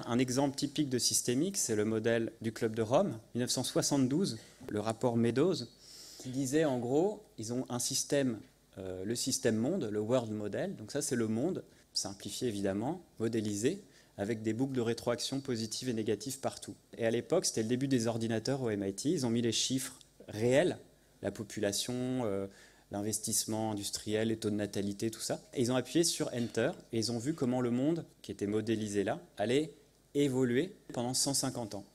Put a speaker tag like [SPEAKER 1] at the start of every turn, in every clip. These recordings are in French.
[SPEAKER 1] un exemple typique de systémique, c'est le modèle du Club de Rome, 1972, le rapport Meadows, qui disait en gros, ils ont un système, le système monde, le World Model, donc ça c'est le monde, simplifié évidemment, modélisé, avec des boucles de rétroaction positives et négatives partout. Et à l'époque, c'était le début des ordinateurs au MIT, ils ont mis les chiffres réels, la population, l'investissement industriel, les taux de natalité, tout ça. Et ils ont appuyé sur Enter et ils ont vu comment le monde, qui était modélisé là, allait évoluer pendant 150 ans.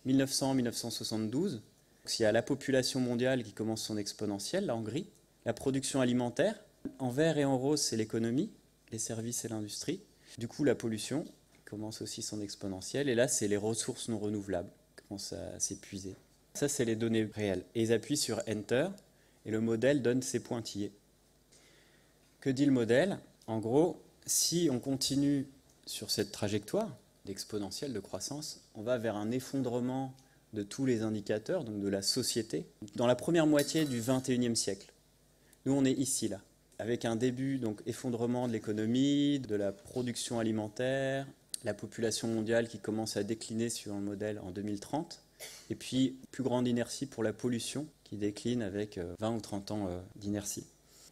[SPEAKER 1] 1900-1972, il y a la population mondiale qui commence son exponentielle, là en gris, la production alimentaire, en vert et en rose, c'est l'économie, les services et l'industrie. Du coup, la pollution commence aussi son exponentielle, et là, c'est les ressources non renouvelables qui commencent à s'épuiser. Ça, c'est les données réelles. Et ils appuient sur Enter, et le modèle donne ses pointillés. Que dit le modèle? En gros, si on continue sur cette trajectoire d'exponentielle de croissance, on va vers un effondrement de tous les indicateurs, donc de la société, dans la première moitié du XXIe siècle. Nous, on est ici, là, avec un début, donc effondrement de l'économie, de la production alimentaire, la population mondiale qui commence à décliner sur le modèle en 2030, et puis plus grande inertie pour la pollution qui décline avec 20 ou 30 ans d'inertie.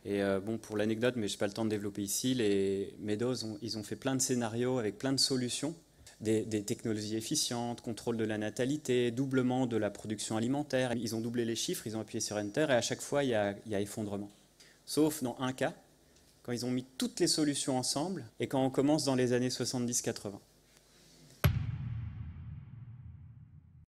[SPEAKER 1] Et bon, pour l'anecdote, mais je n'ai pas le temps de développer ici, les Meadows, ils ont fait plein de scénarios avec plein de solutions, des technologies efficientes, contrôle de la natalité, doublement de la production alimentaire. Ils ont doublé les chiffres, ils ont appuyé sur Enter, et à chaque fois, il y a effondrement. Sauf dans un cas, quand ils ont mis toutes les solutions ensemble, et quand on commence dans les années 70-80.